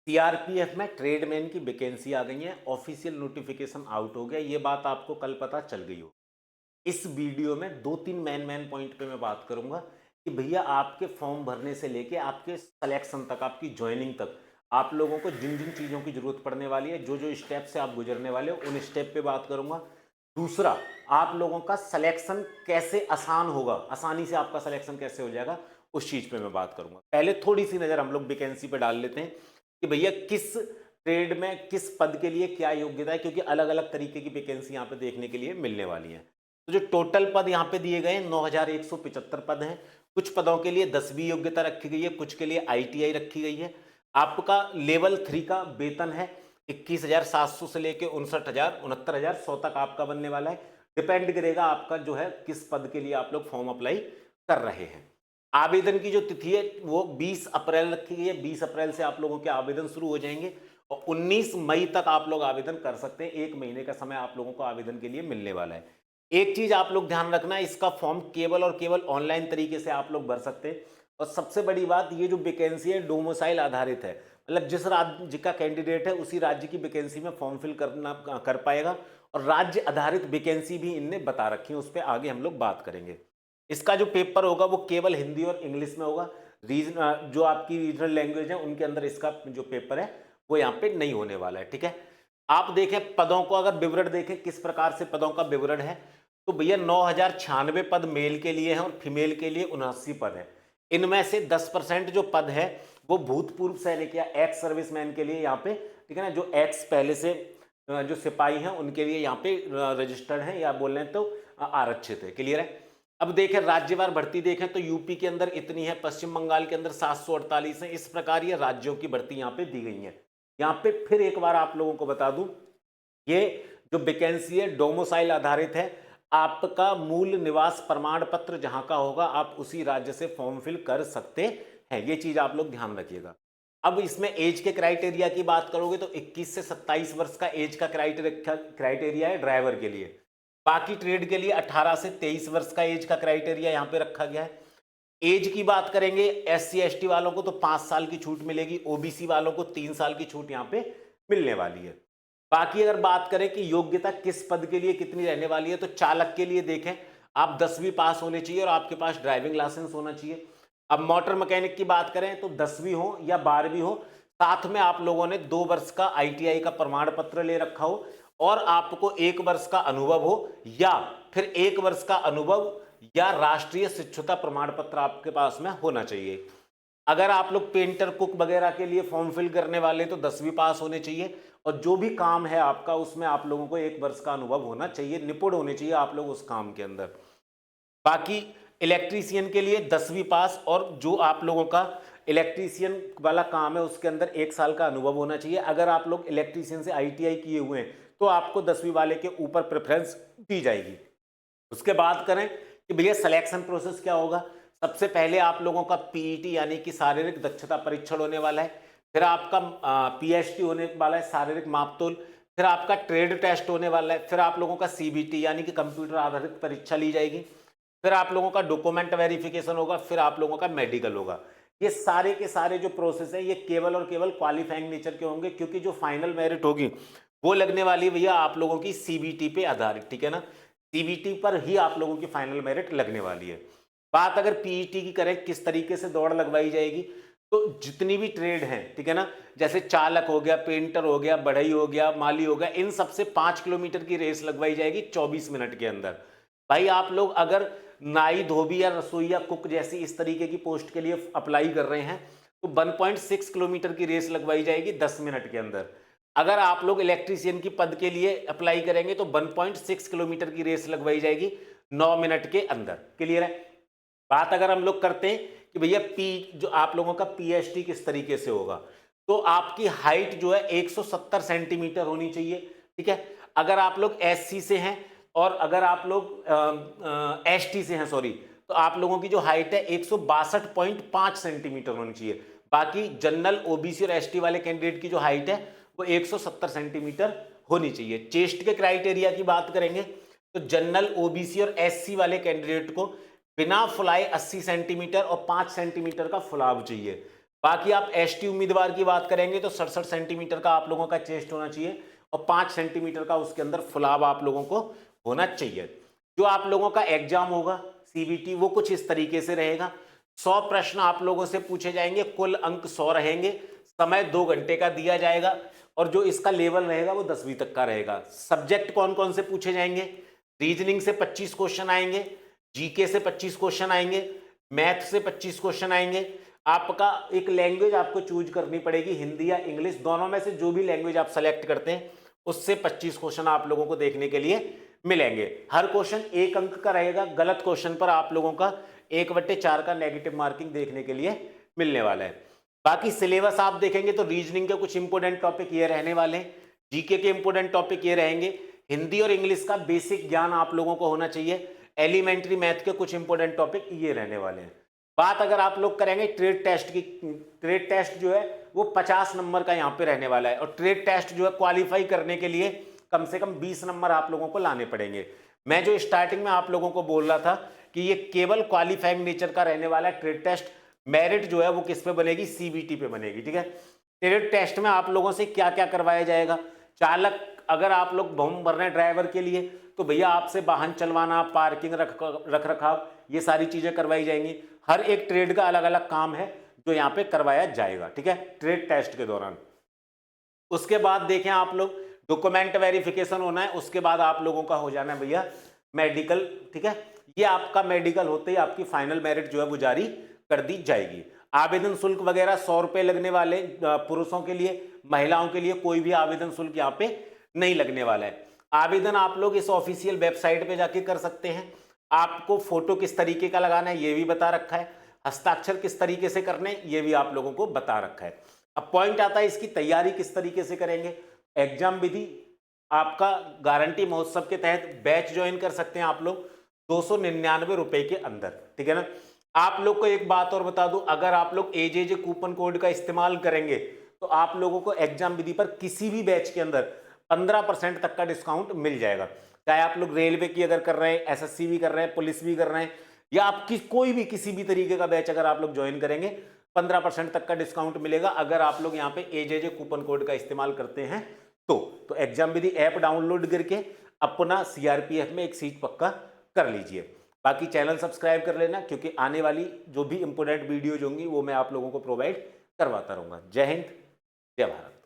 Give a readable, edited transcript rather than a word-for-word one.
CRPF में tradesman की vacancy आ गई है। ऑफिशियल नोटिफिकेशन आउट हो गया। ये बात आपको कल पता चल गई हो। इस वीडियो में दो तीन मेन पॉइंट पे मैं बात करूंगा कि भैया आपके फॉर्म भरने से लेके आपके सिलेक्शन तक, आपकी ज्वाइनिंग तक, आप लोगों को जिन जिन चीज़ों की जरूरत पड़ने वाली है, जो जो स्टेप से आप गुजरने वाले हो, उन स्टेप पे बात करूंगा। दूसरा, आप लोगों का सिलेक्शन कैसे आसान होगा, आसानी से आपका सिलेक्शन कैसे हो जाएगा, उस चीज़ पे मैं बात करूंगा। पहले थोड़ी सी नज़र हम लोग वैकेंसी पे डाल लेते हैं कि भैया किस ट्रेड में किस पद के लिए क्या योग्यता है, क्योंकि अलग अलग तरीके की वैकेंसी यहाँ पे देखने के लिए मिलने वाली है। तो जो टोटल पद यहाँ पे दिए गए हैं 9175 पद हैं। कुछ पदों के लिए 10वीं योग्यता रखी गई है, कुछ के लिए आईटीआई रखी गई है। आपका लेवल 3 का वेतन है 21,700 से लेके 69,100 तक आपका बनने वाला है। डिपेंड करेगा आपका जो है किस पद के लिए आप लोग फॉर्म अप्लाई कर रहे हैं। आवेदन की जो तिथि है वो 20 अप्रैल रखी गई है। 20 अप्रैल से आप लोगों के आवेदन शुरू हो जाएंगे और 19 मई तक आप लोग आवेदन कर सकते हैं। 1 महीने का समय आप लोगों को आवेदन के लिए मिलने वाला है। एक चीज आप लोग ध्यान रखना है, इसका फॉर्म केवल और केवल ऑनलाइन तरीके से आप लोग भर सकते हैं। और सबसे बड़ी बात, ये जो वैकेंसी है डोमिसाइल आधारित है, मतलब जिस राज्य का कैंडिडेट है उसी राज्य की वैकेंसी में फॉर्म फिल कर पाएगा। और राज्य आधारित वैकेंसी भी इनने बता रखी है, उस पर आगे हम लोग बात करेंगे। इसका जो पेपर होगा वो केवल हिंदी और इंग्लिश में होगा। जो आपकी रीजनल लैंग्वेज है उनके अंदर इसका जो पेपर है वो यहाँ पे नहीं होने वाला है। ठीक है, आप देखें पदों को, अगर विवरण देखें किस प्रकार से पदों का विवरण है, तो भैया 9,096 पद मेल के लिए हैं और फीमेल के लिए 79 पद है। इनमें से 10% जो पद है वो भूतपूर्व सैनिक या एक्स सर्विसमैन के लिए यहाँ पे, ठीक है ना, जो एक्स पहले से जो सिपाही हैं उनके लिए यहाँ पे रजिस्टर्ड हैं या बोल रहे हैं तो आरक्षित है। क्लियर है। अब देखें राज्यवार भर्ती देखें तो यूपी के अंदर इतनी है, पश्चिम बंगाल के अंदर 748 है। इस प्रकार ये राज्यों की भर्ती यहाँ पे दी गई है। यहाँ पे फिर एक बार आप लोगों को बता दूं, ये जो वैकेंसी है डोमिसाइल आधारित है। आपका मूल निवास प्रमाण पत्र जहां का होगा आप उसी राज्य से फॉर्म फिल कर सकते हैं। ये चीज आप लोग ध्यान रखिएगा। अब इसमें एज के क्राइटेरिया की बात करोगे तो 21 से 27 वर्ष का एज का क्राइटेरिया है ड्राइवर के लिए। बाकी ट्रेड के लिए 18 से 23 वर्ष का एज का क्राइटेरिया यहां पे रखा गया है। एज की बात करेंगे एससी एसटी वालों को तो 5 साल की छूट मिलेगी, ओबीसी वालों को 3 साल की छूट यहां पे मिलने वाली है। बाकी अगर बात करें कि योग्यता किस पद के लिए कितनी रहने वाली है, तो चालक के लिए देखें आप 10वीं पास होने चाहिए और आपके पास ड्राइविंग लाइसेंस होना चाहिए। अब मोटर मैकेनिक की बात करें तो 10वीं हो या 12वीं हो, साथ में आप लोगों ने 2 वर्ष का आईटीआई का प्रमाण पत्र ले रखा हो और आपको 1 वर्ष का अनुभव हो, या फिर 1 वर्ष का अनुभव या राष्ट्रीय शिक्षुता प्रमाण पत्र आपके पास में होना चाहिए। अगर आप लोग पेंटर कुक वगैरह के लिए फॉर्म फिल करने वाले तो 10वीं पास होने चाहिए और जो भी काम है आपका उसमें आप लोगों को 1 वर्ष का अनुभव होना चाहिए, निपुण होने चाहिए आप लोग उस काम के अंदर। बाकी इलेक्ट्रीशियन के लिए 10वीं पास और जो आप लोगों का इलेक्ट्रीशियन वाला काम है उसके अंदर 1 साल का अनुभव होना चाहिए। अगर आप लोग इलेक्ट्रीशियन से आईटीआई किए हुए हैं तो आपको 10वीं वाले के ऊपर प्रेफरेंस दी जाएगी। उसके बाद करें कि भैया सिलेक्शन प्रोसेस क्या होगा। सबसे पहले आप लोगों का पीईटी यानी कि शारीरिक दक्षता परीक्षण होने वाला है। फिर आपका पीएचटी होने वाला है, शारीरिक मापतोल। फिर आपका ट्रेड टेस्ट होने वाला है। फिर आप लोगों का सीबीटी यानी कि कंप्यूटर आधारित परीक्षा ली जाएगी। फिर आप लोगों का डॉक्यूमेंट वेरिफिकेशन होगा। फिर आप लोगों का मेडिकल होगा। ये सारे के सारे जो प्रोसेस है ये केवल और केवल क्वालिफाइंग नेचर के होंगे, क्योंकि जो फाइनल मेरिट होगी वो लगने वाली है भैया आप लोगों की सीबीटी पे आधारित। ठीक है ना, सीबीटी पर ही आप लोगों की फाइनल मेरिट लगने वाली है। बात अगर पीईटी की करें किस तरीके से दौड़ लगवाई जाएगी, तो जितनी भी ट्रेड हैं, ठीक है ना, जैसे चालक हो गया, पेंटर हो गया, बढ़ई हो गया, माली हो गया, इन सबसे 5 किलोमीटर की रेस लगवाई जाएगी 24 मिनट के अंदर। भाई आप लोग अगर नाई धोबी या रसोई या कुक जैसी इस तरीके की पोस्ट के लिए अप्लाई कर रहे हैं तो 1.6 किलोमीटर की रेस लगवाई जाएगी 10 मिनट के अंदर। अगर आप लोग इलेक्ट्रीशियन की पद के लिए अप्लाई करेंगे तो 1.6 किलोमीटर की रेस लगवाई जाएगी 9 मिनट के अंदर। क्लियर है। बात अगर हम लोग करते हैं कि भैया जो आप लोगों का पीएचडी किस तरीके से होगा, तो आपकी हाइट जो है 170 सेंटीमीटर होनी चाहिए। ठीक है, अगर आप लोग एससी से हैं और अगर आप लोग एसटी से हैं, सॉरी, तो आप लोगों की जो हाइट है 162.5 सेंटीमीटर होनी चाहिए। बाकी जनरल ओबीसी और एसटी वाले कैंडिडेट की जो हाइट है वो 170 सेंटीमीटर होनी चाहिए। चेस्ट के क्राइटेरिया की बात करेंगे तो जनरल ओबीसी और एससी वाले कैंडिडेट को बिना फुलाए 80 सेंटीमीटर और 5 सेंटीमीटर का फुलाव चाहिए। बाकी आप एसटी उम्मीदवार की बात करेंगे तो 67 सेंटीमीटर का आप लोगों का चेस्ट होना चाहिए और 5 सेंटीमीटर का उसके अंदर फुलाव आप लोगों को होना चाहिए। जो आप लोगों का एग्जाम होगा सीबीटी वो कुछ इस तरीके से रहेगा। 100 प्रश्न आप लोगों से पूछे जाएंगे, कुल अंक 100 रहेंगे, समय 2 घंटे का दिया जाएगा और जो इसका लेवल रहेगा वो 10वीं तक का रहेगा। सब्जेक्ट कौन कौन से पूछे जाएंगे? रीजनिंग से 25 क्वेश्चन आएंगे, जीके से 25 क्वेश्चन आएंगे, मैथ से 25 क्वेश्चन आएंगे। आपका एक लैंग्वेज आपको चूज करनी पड़ेगी, हिंदी या इंग्लिश, दोनों में से जो भी लैंग्वेज आप सेलेक्ट करते हैं उससे 25 क्वेश्चन आप लोगों को देखने के लिए मिलेंगे। हर क्वेश्चन 1 अंक का रहेगा, गलत क्वेश्चन पर आप लोगों का 1/4 का नेगेटिव मार्किंग देखने के लिए मिलने वाला है। बाकी सिलेबस आप देखेंगे तो रीजनिंग के कुछ इंपोर्टेंट टॉपिक ये रहने वाले हैं, जीके के इंपोर्टेंट टॉपिक ये रहेंगे, हिंदी और इंग्लिश का बेसिक ज्ञान आप लोगों को होना चाहिए, एलिमेंट्री मैथ के कुछ इंपोर्टेंट टॉपिक ये रहने वाले हैं। बात अगर आप लोग करेंगे ट्रेड टेस्ट की, ट्रेड टेस्ट जो है वो 50 नंबर का यहाँ पे रहने वाला है और ट्रेड टेस्ट जो है क्वालिफाई करने के लिए कम से कम 20 नंबर आप लोगों को लाने पड़ेंगे। मैं जो स्टार्टिंग में आप लोगों को बोल रहा था कि ये केवल क्वालिफाइंग नेचर का रहने वाला है ट्रेड टेस्ट, मेरिट जो है वो किस पे बनेगी? सीबीटी पे बनेगी। ठीक है, ट्रेड टेस्ट में आप लोगों से क्या क्या करवाया जाएगा? चालक, अगर आप लोग फॉर्म भर रहे हैं ड्राइवर के लिए तो भैया आपसे वाहन चलवाना, पार्किंग, रख रखाव, ये सारी चीजें करवाई जाएंगी। हर एक ट्रेड का अलग अलग काम है जो यहाँ पे करवाया जाएगा। ठीक है, ट्रेड टेस्ट के दौरान। उसके बाद देखें आप लोग, डॉक्यूमेंट वेरिफिकेशन होना है, उसके बाद आप लोगों का हो जाना है भैया मेडिकल। ठीक है, ये आपका मेडिकल होते ही आपकी फाइनल मेरिट जो है वो जारी कर दी जाएगी। आवेदन शुल्क वगैरह 100 रुपए लगने वाले पुरुषों के लिए, महिलाओं के लिए कोई भी आवेदन शुल्क यहाँ पे नहीं लगने वाला है। आवेदन आप लोग इस ऑफिशियल वेबसाइट पे जाके कर सकते हैं। आपको फोटो किस तरीके का लगाना है ये भी बता रखा है, हस्ताक्षर किस तरीके से करने ये भी आप लोगों को बता रखा है। अब पॉइंट आता है इसकी तैयारी किस तरीके से करेंगे। एग्जाम विधि आपका गारंटी महोत्सव के तहत बैच ज्वाइन कर सकते हैं आप लोग 299 रुपए के अंदर। ठीक है ना। आप लोग को एक बात और बता दूं, अगर आप लोग एजेजे कूपन कोड का इस्तेमाल करेंगे तो आप लोगों को एग्जाम विधि पर किसी भी बैच के अंदर 15% तक का डिस्काउंट मिल जाएगा। चाहे आप लोग रेलवे की अगर कर रहे हैं, एसएससी भी कर रहे हैं, पुलिस भी कर रहे हैं, या आप कोई भी किसी भी तरीके का बैच अगर आप लोग ज्वाइन करेंगे 15% तक का डिस्काउंट मिलेगा अगर आप लोग यहाँ पे एजेजे कूपन कोड का इस्तेमाल करते हैं। तो एग्जाम विधि ऐप डाउनलोड करके अपना सीआरपीएफ में एक सीट पक्का कर लीजिए। बाकी चैनल सब्सक्राइब कर लेना क्योंकि आने वाली जो भी इंपोर्टेंट वीडियोज होंगी वो मैं आप लोगों को प्रोवाइड करवाता रहूंगा। जय हिंद, जय भारत।